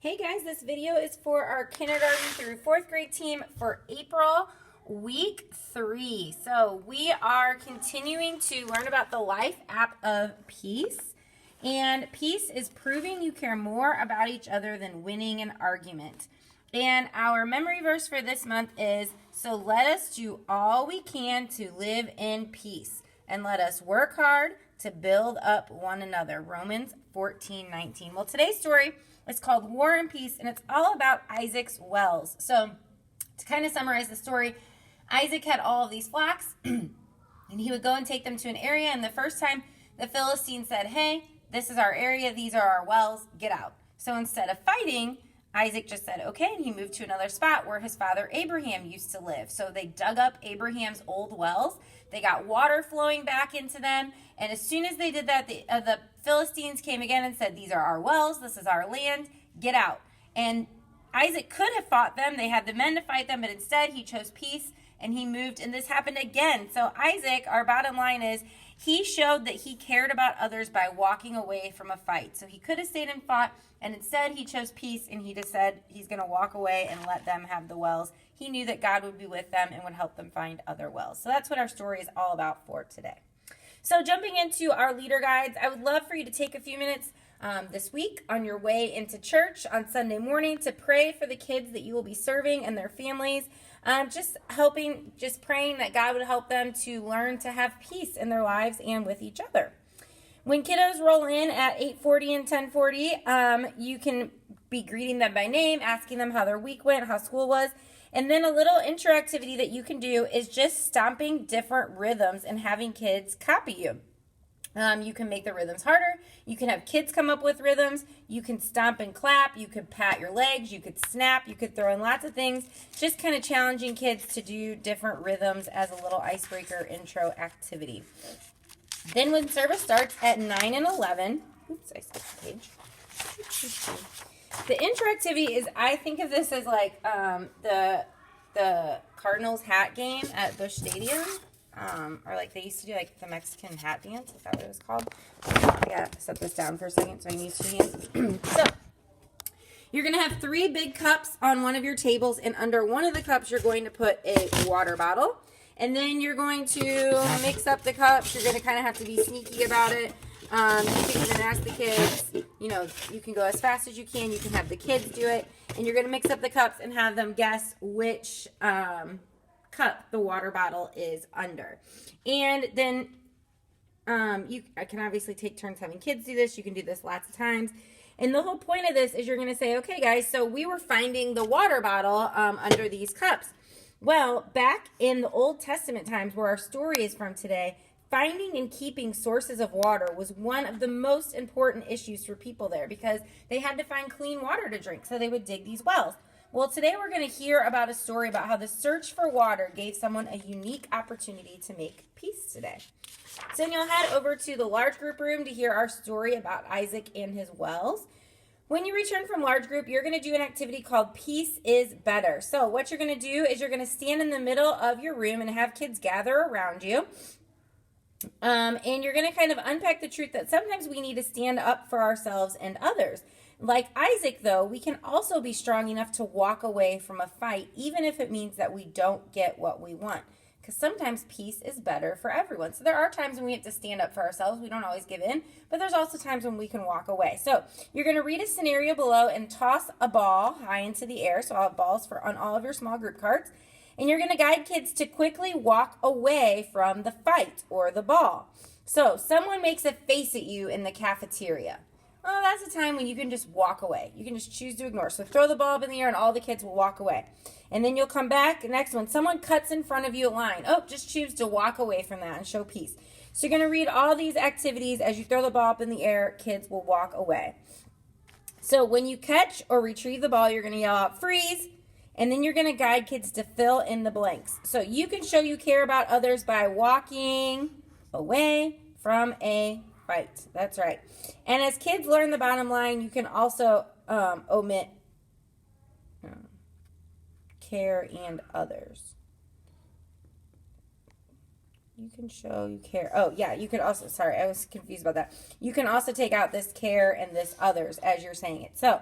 Hey guys, this video is for our kindergarten through 4th grade team for April week 3. So we are continuing to learn about the life app of peace. And peace is proving you care more about each other than winning an argument. And our memory verse for this month is, so let us do all we can to live in peace. And let us work hard to build up one another. Romans 14:19. Well, today's story is called War and Peace, and it's all about Isaac's wells. So to kind of summarize the story, Isaac had all of these flocks, and he would go and take them to an area, and the first time the Philistines said, hey, this is our area, these are our wells, get out. So instead of fighting, Isaac just said, okay, and he moved to another spot where his father Abraham used to live. So they dug up Abraham's old wells. They got water flowing back into them. And as soon as they did that, the Philistines came again and said, these are our wells, this is our land, get out. And Isaac could have fought them. They had the men to fight them, but instead he chose peace and he moved, and this happened again. So Isaac, our bottom line is, he showed that he cared about others by walking away from a fight. So he could have stayed and fought, and instead he chose peace, and he just said he's going to walk away and let them have the wells. He knew that God would be with them and would help them find other wells. So that's what our story is all about for today. So jumping into our leader guides, I would love for you to take a few minutes this week on your way into church on Sunday morning to pray for the kids that you will be serving and their families. Just praying that God would help them to learn to have peace in their lives and with each other. When kiddos roll in at 8:40 and 10:40, you can be greeting them by name, asking them how their week went, how school was. And then a little intro activity that you can do is just stomping different rhythms and having kids copy you. You can make the rhythms harder. You can have kids come up with rhythms. You can stomp and clap. You could pat your legs. You could snap. You could throw in lots of things. Just kind of challenging kids to do different rhythms as a little icebreaker intro activity. Then when service starts at 9 and 11, oops, I skipped the page. The intro activity is, I think of this as like the Cardinals hat game at Busch Stadium. Or like they used to do like the Mexican hat dance. Is that what it was called? I gotta set this down for a second so I can use two hands. So you're going to have 3 big cups on one of your tables, and under one of the cups you're going to put a water bottle. And then you're going to mix up the cups. You're going to kind of have to be sneaky about it. You can even ask the kids, you can go as fast as you can. You can have the kids do it. And you're going to mix up the cups and have them guess which cup the water bottle is under. And then I can obviously take turns having kids do this. You can do this lots of times. And the whole point of this is you're going to say, okay, guys, so we were finding the water bottle under these cups. Well, back in the Old Testament times, where our story is from today, finding and keeping sources of water was one of the most important issues for people there because they had to find clean water to drink, so they would dig these wells. Well, today we're going to hear about a story about how the search for water gave someone a unique opportunity to make peace today. So then you'll head over to the large group room to hear our story about Isaac and his wells. When you return from large group, you're going to do an activity called Peace is Better. So what you're going to do is you're going to stand in the middle of your room and have kids gather around you. And you're going to kind of unpack the truth that sometimes we need to stand up for ourselves and others. Like Isaac, though, we can also be strong enough to walk away from a fight, even if it means that we don't get what we want. Because sometimes peace is better for everyone. So there are times when we have to stand up for ourselves. We don't always give in. But there's also times when we can walk away. So you're going to read a scenario below and toss a ball high into the air. So I'll have balls on all of your small group cards. And you're going to guide kids to quickly walk away from the fight or the ball. So someone makes a face at you in the cafeteria. Oh, that's a time when you can just walk away. You can just choose to ignore. So throw the ball up in the air and all the kids will walk away. And then you'll come back. Next one, someone cuts in front of you a line. Oh, just choose to walk away from that and show peace. So you're going to read all these activities. As you throw the ball up in the air, kids will walk away. So when you catch or retrieve the ball, you're going to yell out, freeze. And then you're going to guide kids to fill in the blanks. So you can show you care about others by walking away from a fight. That's right. And as kids learn the bottom line, you can also omit care and others. You can show you care. Oh, yeah, you can also, sorry, I was confused about that. You can also take out this care and this others as you're saying it. So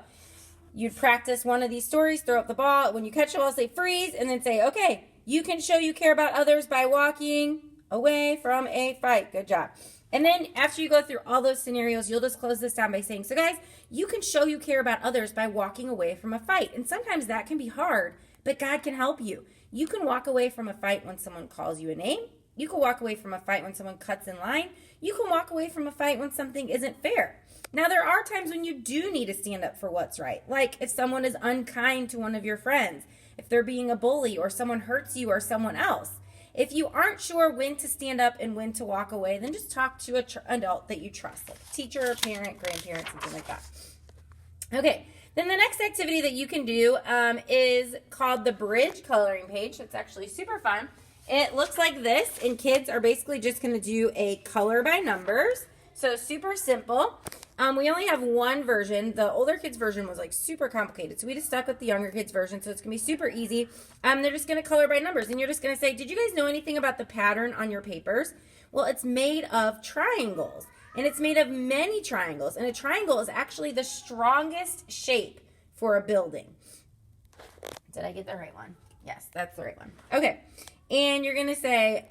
you'd practice one of these stories, throw up the ball. When you catch the ball, say freeze, and then say, okay, you can show you care about others by walking away from a fight. Good job. And then after you go through all those scenarios, you'll just close this down by saying, so guys, you can show you care about others by walking away from a fight. And sometimes that can be hard, but God can help you. You can walk away from a fight when someone calls you a name. You can walk away from a fight when someone cuts in line. You can walk away from a fight when something isn't fair. Now, there are times when you do need to stand up for what's right. Like if someone is unkind to one of your friends, if they're being a bully, or someone hurts you or someone else. If you aren't sure when to stand up and when to walk away, then just talk to an adult that you trust, like a teacher, parent, grandparent, something like that. Okay, then the next activity that you can do is called the bridge coloring page. It's actually super fun. It looks like this, and kids are basically just going to do a color by numbers. So super simple. We only have one version. The older kids version was like super complicated, so we just stuck with the younger kids version, so it's going to be super easy. They're just going to color by numbers, and you're just going to say, did you guys know anything about the pattern on your papers? Well, it's made of triangles, and it's made of many triangles, and a triangle is actually the strongest shape for a building. Did I get the right one? Yes, that's the right one. Okay, and you're going to say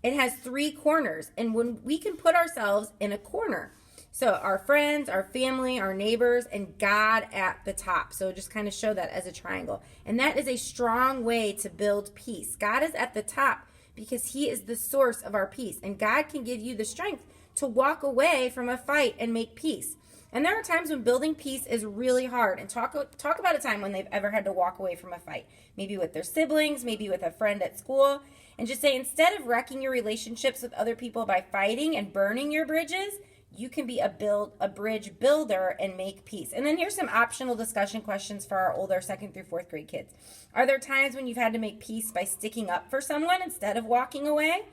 it has 3 corners, and when we can put ourselves in a corner. So our friends, our family, our neighbors, and God at the top. So just kind of show that as a triangle. And that is a strong way to build peace. God is at the top because he is the source of our peace. And God can give you the strength to walk away from a fight and make peace. And there are times when building peace is really hard. And talk about a time when they've ever had to walk away from a fight. Maybe with their siblings, maybe with a friend at school. And just say, instead of wrecking your relationships with other people by fighting and burning your bridges, you can be a bridge builder and make peace. And then here's some optional discussion questions for our older 2nd through 4th grade kids. Are there times when you've had to make peace by sticking up for someone instead of walking away?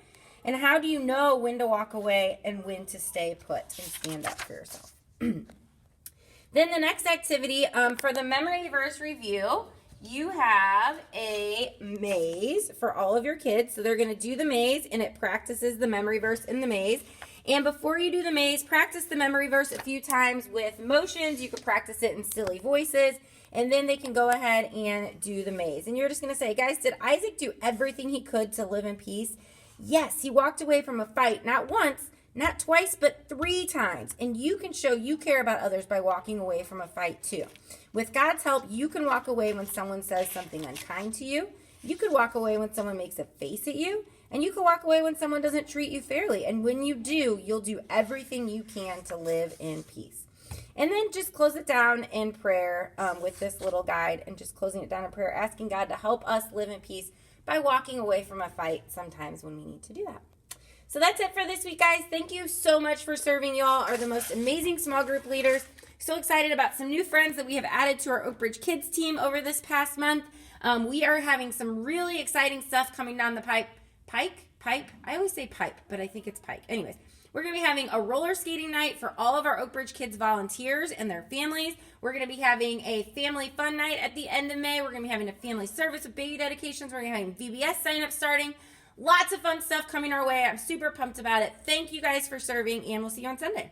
And how do you know when to walk away and when to stay put and stand up for yourself? Then the next activity for the memory verse review, you have a maze for all of your kids. So they're going to do the maze, and it practices the memory verse in the maze. And before you do the maze, practice the memory verse a few times with motions. You can practice it in silly voices, and then they can go ahead and do the maze. And you're just going to say, guys, did Isaac do everything he could to live in peace? Yes, he walked away from a fight, not once, not twice, but 3 times. And you can show you care about others by walking away from a fight too. With God's help, you can walk away when someone says something unkind to you. You could walk away when someone makes a face at you. And you can walk away when someone doesn't treat you fairly. And when you do, you'll do everything you can to live in peace. And then just close it down in prayer with this little guide, and just closing it down in prayer, asking God to help us live in peace by walking away from a fight sometimes when we need to do that. So that's it for this week, guys. Thank you so much for serving. Y'all are the most amazing small group leaders. So excited about some new friends that we have added to our Oak Ridge Kids team over this past month. We are having some really exciting stuff coming down the pipe. Pipe? I always say pipe, but I think it's pike. Anyways, we're going to be having a roller skating night for all of our Oak Ridge Kids volunteers and their families. We're going to be having a family fun night at the end of May. We're going to be having a family service with baby dedications. We're going to be having VBS sign-up starting. Lots of fun stuff coming our way. I'm super pumped about it. Thank you guys for serving, and we'll see you on Sunday.